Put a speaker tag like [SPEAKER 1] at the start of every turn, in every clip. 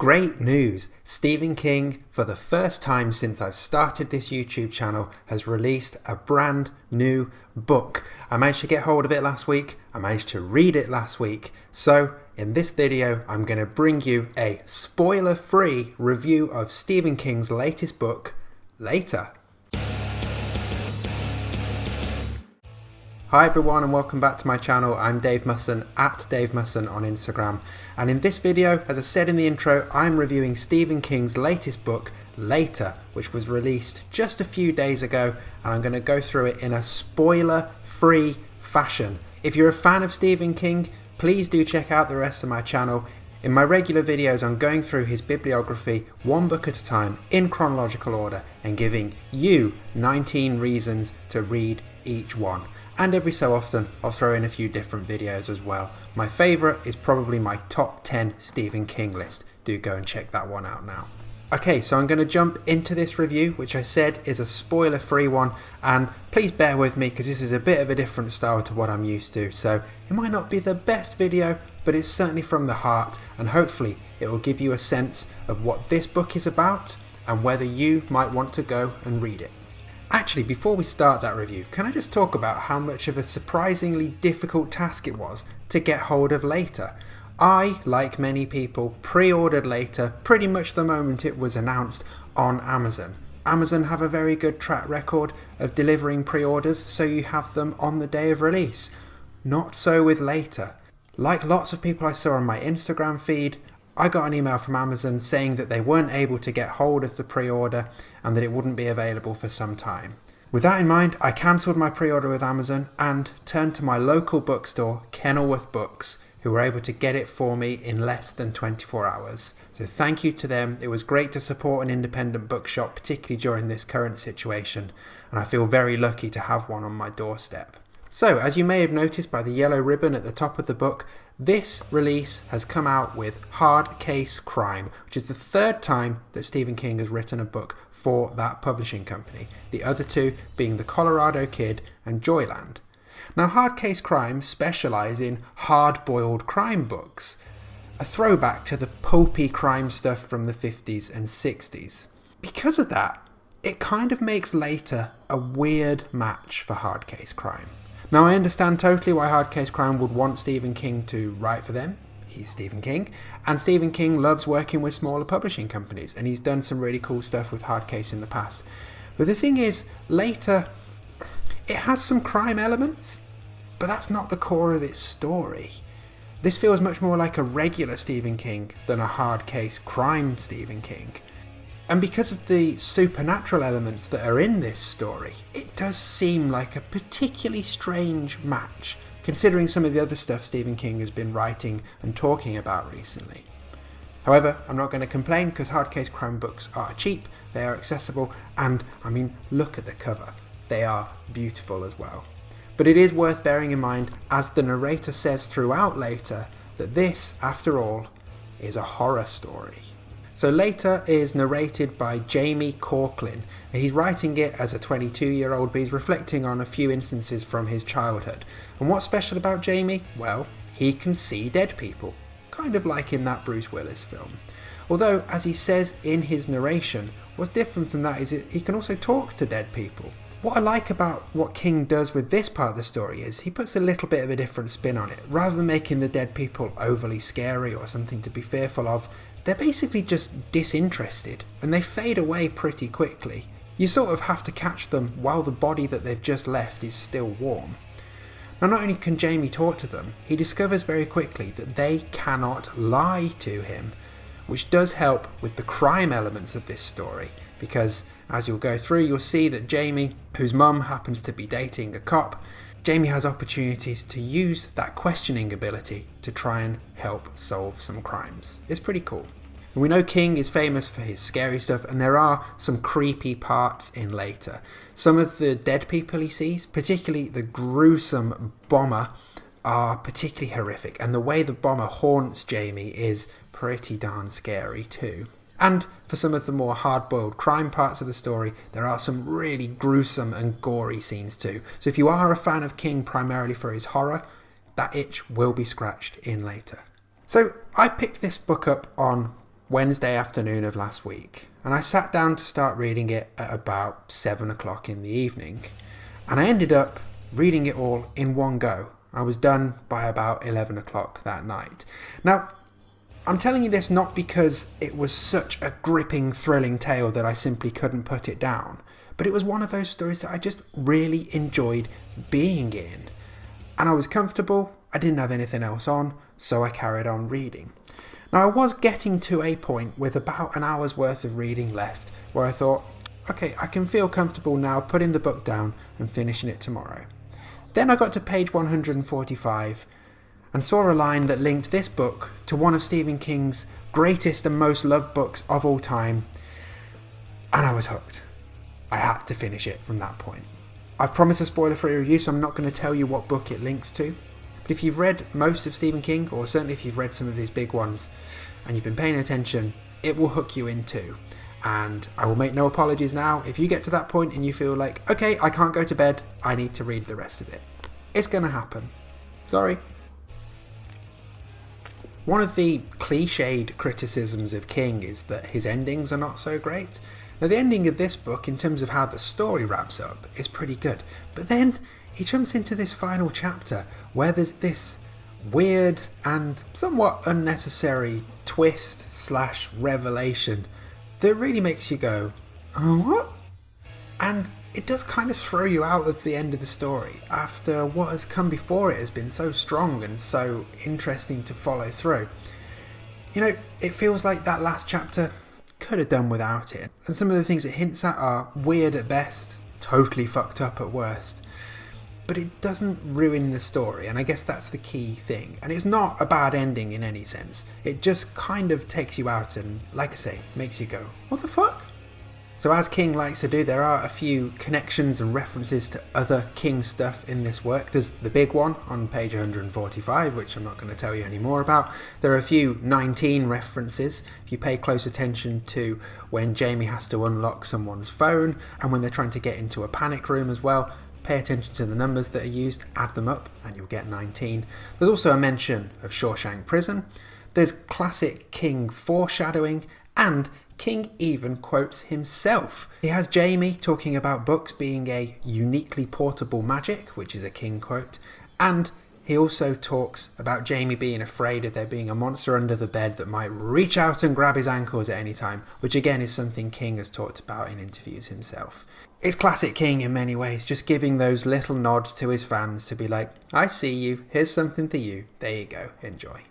[SPEAKER 1] Great news! Stephen King, for the first time since I've started this YouTube channel, has released a brand new book. I managed to get hold of it last week. I managed to read it last week. So in this video, I'm going to bring you a spoiler-free review of Stephen King's latest book, Later. Hi everyone and welcome back to my channel. I'm Dave Musson, at Dave Musson on Instagram. And in this video, as I said in the intro, I'm reviewing Stephen King's latest book, Later, which was released just a few days ago, and I'm going to go through it in a spoiler-free fashion. If you're a fan of Stephen King, please do check out the rest of my channel. In my regular videos, I'm going through his bibliography one book at a time in chronological order and giving you 19 reasons to read each one. And every so often, I'll throw in a few different videos as well. My favourite is probably my top 10 Stephen King list. Do go and check that one out now. Okay, so I'm going to jump into this review, which I said is a spoiler-free one. And please bear with me because this is a bit of a different style to what I'm used to. So it might not be the best video, but it's certainly from the heart. And hopefully it will give you a sense of what this book is about and whether you might want to go and read it. Actually, before we start that review, can I just talk about how much of a surprisingly difficult task it was to get hold of Later? I, like many people, pre-ordered Later pretty much the moment it was announced on Amazon. Amazon have a very good track record of delivering pre-orders, so you have them on the day of release. Not so with Later. Like lots of people I saw on my Instagram feed, I got an email from Amazon saying that they weren't able to get hold of the pre-order and that it wouldn't be available for some time. With that in mind, I cancelled my pre-order with Amazon and turned to my local bookstore, Kenilworth Books, who were able to get it for me in less than 24 hours. So thank you to them. It was great to support an independent bookshop, particularly during this current situation, and I feel very lucky to have one on my doorstep. So, as you may have noticed by the yellow ribbon at the top of the book, this release has come out with Hard Case Crime, which is the third time that Stephen King has written a book for that publishing company, the other two being The Colorado Kid and Joyland. Now, Hard Case Crime specialise in hard-boiled crime books, a throwback to the pulpy crime stuff from the 50s and 60s. Because of that, it kind of makes Later a weird match for Hard Case Crime. Now, I understand totally why Hard Case Crime would want Stephen King to write for them. He's Stephen King, and Stephen King loves working with smaller publishing companies, and he's done some really cool stuff with Hard Case in the past. But the thing is, Later, it has some crime elements, but that's not the core of its story. This feels much more like a regular Stephen King than a Hard Case Crime Stephen King. And because of the supernatural elements that are in this story, it does seem like a particularly strange match, considering some of the other stuff Stephen King has been writing and talking about recently. However, I'm not going to complain because Hard Case Crime books are cheap, they are accessible, and I mean, look at the cover. They are beautiful as well. But it is worth bearing in mind, as the narrator says throughout Later, that this, after all, is a horror story. So Later is narrated by Jamie Corklin. He's writing it as a 22-year-old, but he's reflecting on a few instances from his childhood. And what's special about Jamie? Well, he can see dead people, kind of like in that Bruce Willis film. Although, as he says in his narration, what's different from that is he can also talk to dead people. What I like about what King does with this part of the story is he puts a little bit of a different spin on it. Rather than making the dead people overly scary or something to be fearful of, they're basically just disinterested, and they fade away pretty quickly. You sort of have to catch them while the body that they've just left is still warm. Now, not only can Jamie talk to them, he discovers very quickly that they cannot lie to him, which does help with the crime elements of this story, because as you'll go through, you'll see that Jamie, whose mum happens to be dating a cop, Jamie has opportunities to use that questioning ability to try and help solve some crimes. It's pretty cool. And we know King is famous for his scary stuff, and there are some creepy parts in Later. Some of the dead people he sees, particularly the gruesome bomber, are particularly horrific, and the way the bomber haunts Jamie is pretty darn scary too. And for some of the more hard-boiled crime parts of the story, there are some really gruesome and gory scenes too. So if you are a fan of King primarily for his horror, that itch will be scratched in Later. So I picked this book up on Wednesday afternoon of last week, and I sat down to start reading it at about 7 o'clock in the evening, and I ended up reading it all in one go. I was done by about 11 o'clock that night. Now, I'm telling you this not because it was such a gripping, thrilling tale that I simply couldn't put it down, but it was one of those stories that I just really enjoyed being in. And I was comfortable, I didn't have anything else on, so I carried on reading. Now, I was getting to a point with about an hour's worth of reading left where I thought, okay, I can feel comfortable now putting the book down and finishing it tomorrow. Then I got to page 145 and saw a line that linked this book to one of Stephen King's greatest and most loved books of all time, and I was hooked. I had to finish it from that point. I've promised a spoiler-free review, so I'm not going to tell you what book it links to. But if you've read most of Stephen King, or certainly if you've read some of his big ones, and you've been paying attention, it will hook you in too. And I will make no apologies now. If you get to that point and you feel like, okay, I can't go to bed, I need to read the rest of it. It's going to happen. Sorry. One of the cliched criticisms of King is that his endings are not so great. Now, the ending of this book, in terms of how the story wraps up, is pretty good. But then he jumps into this final chapter where there's this weird and somewhat unnecessary twist/revelation that really makes you go, oh, what? And it does kind of throw you out of the end of the story after what has come before it has been so strong and so interesting to follow through. You know, it feels like that last chapter could have done without it. And some of the things it hints at are weird at best, totally fucked up at worst. But it doesn't ruin the story, and I guess that's the key thing. And it's not a bad ending in any sense. It just kind of takes you out and, like I say, makes you go, what the fuck? So as King likes to do, there are a few connections and references to other King stuff in this work. There's the big one on page 145, which I'm not going to tell you any more about. There are a few 19 references. If you pay close attention to when Jamie has to unlock someone's phone, and when they're trying to get into a panic room as well, pay attention to the numbers that are used, add them up, and you'll get 19. There's also a mention of Shawshank Prison. There's classic King foreshadowing, and King even quotes himself. He has Jamie talking about books being a uniquely portable magic, which is a King quote, and he also talks about Jamie being afraid of there being a monster under the bed that might reach out and grab his ankles at any time, which again is something King has talked about in interviews himself. It's classic King in many ways, just giving those little nods to his fans to be like, I see you, here's something for you, there you go, enjoy.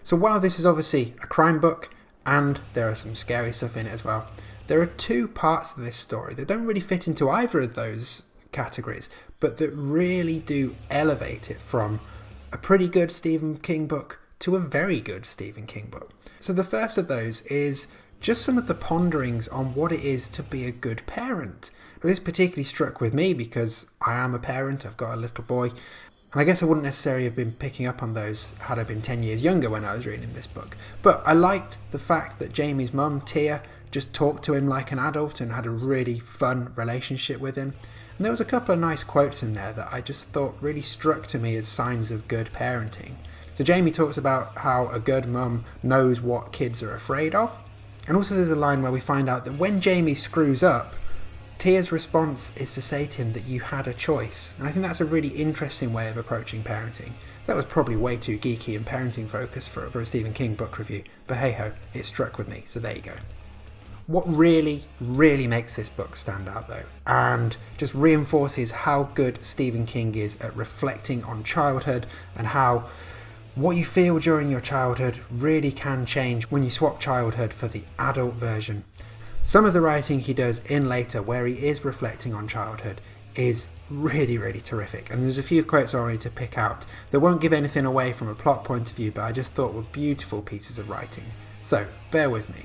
[SPEAKER 1] So while this is obviously a crime book, and there are some scary stuff in it as well, there are two parts of this story that don't really fit into either of those categories, but that really do elevate it from a pretty good Stephen King book to a very good Stephen King book. So the first of those is just some of the ponderings on what it is to be a good parent. This particularly struck with me because I am a parent, I've got a little boy, and I guess I wouldn't necessarily have been picking up on those had I been 10 years younger when I was reading this book. But I liked the fact that Jamie's mum, Tia, just talked to him like an adult and had a really fun relationship with him. And there was a couple of nice quotes in there that I just thought really struck to me as signs of good parenting. So Jamie talks about how a good mum knows what kids are afraid of. And also there's a line where we find out that when Jamie screws up, Tia's response is to say to him that you had a choice. And I think that's a really interesting way of approaching parenting. That was probably way too geeky and parenting focused for a Stephen King book review. But hey ho, it struck with me, so there you go. What really, really makes this book stand out though, and just reinforces how good Stephen King is at reflecting on childhood and how what you feel during your childhood really can change when you swap childhood for the adult version. Some of the writing he does in later where he is reflecting on childhood is really, really terrific. And there's a few quotes I wanted to pick out that won't give anything away from a plot point of view, but I just thought were beautiful pieces of writing. So bear with me.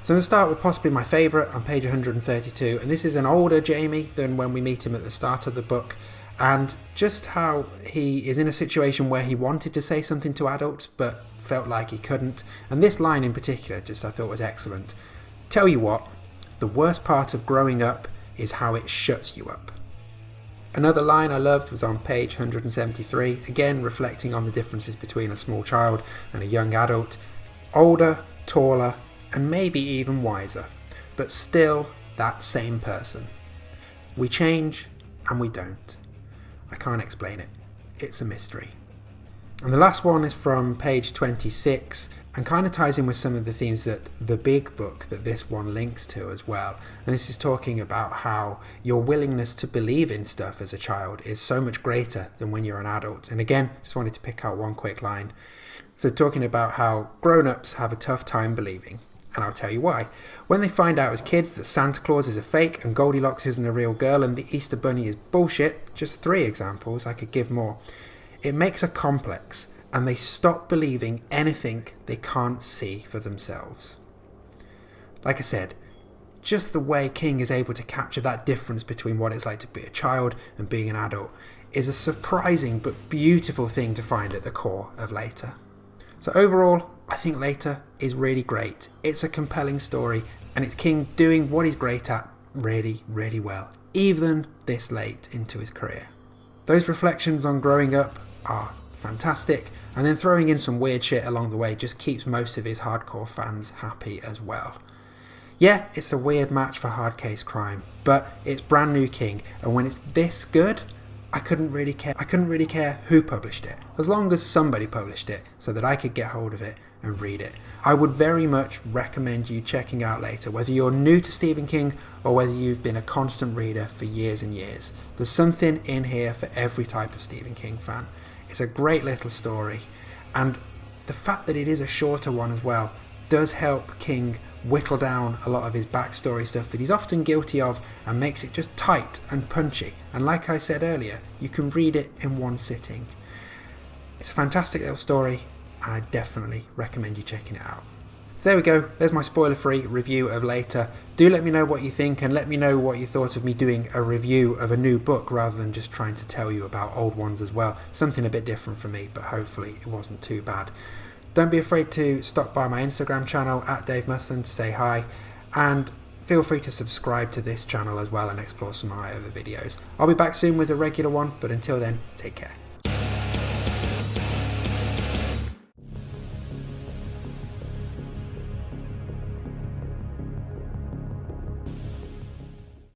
[SPEAKER 1] So I'm going to start with possibly my favourite on page 132, and this is an older Jamie than when we meet him at the start of the book, and just how he is in a situation where he wanted to say something to adults but felt like he couldn't. And this line in particular just I thought was excellent. Tell you what, the worst part of growing up is how it shuts you up. Another line I loved was on page 173, again reflecting on the differences between a small child and a young adult. Older taller, and maybe even wiser, but still that same person. We change and we don't. I can't explain it. It's a mystery. And the last one is from page 26 and kind of ties in with some of the themes that the big book that this one links to as well. And this is talking about how your willingness to believe in stuff as a child is so much greater than when you're an adult. And again, just wanted to pick out one quick line. So talking about how grown-ups have a tough time believing. And I'll tell you why. When they find out as kids that Santa Claus is a fake and Goldilocks isn't a real girl and the Easter Bunny is bullshit, just 3 examples, I could give more, it makes a complex and they stop believing anything they can't see for themselves. Like I said, just the way King is able to capture that difference between what it's like to be a child and being an adult is a surprising but beautiful thing to find at the core of Later. So overall, I think Later is really great. It's a compelling story and it's King doing what he's great at really, really well, even this late into his career. Those reflections on growing up are fantastic, and then throwing in some weird shit along the way just keeps most of his hardcore fans happy as well. Yeah, it's a weird match for hard case crime, but it's brand new King, and when it's this good, I couldn't really care who published it, as long as somebody published it so that I could get hold of it and read it. I would very much recommend you checking out Later, whether you're new to Stephen King or whether you've been a constant reader for years and years. There's something in here for every type of Stephen King fan. It's a great little story, and the fact that it is a shorter one as well does help King whittle down a lot of his backstory stuff that he's often guilty of and makes it just tight and punchy. And like I said earlier, you can read it in one sitting. It's a fantastic little story and I definitely recommend you checking it out. So there we go, there's my spoiler-free review of Later. Do let me know what you think and let me know what you thought of me doing a review of a new book rather than just trying to tell you about old ones as well. Something a bit different for me, but hopefully it wasn't too bad. Don't be afraid to stop by my Instagram channel at Dave Musson to say hi, and feel free to subscribe to this channel as well and explore some of my other videos. I'll be back soon with a regular one, but until then, take care.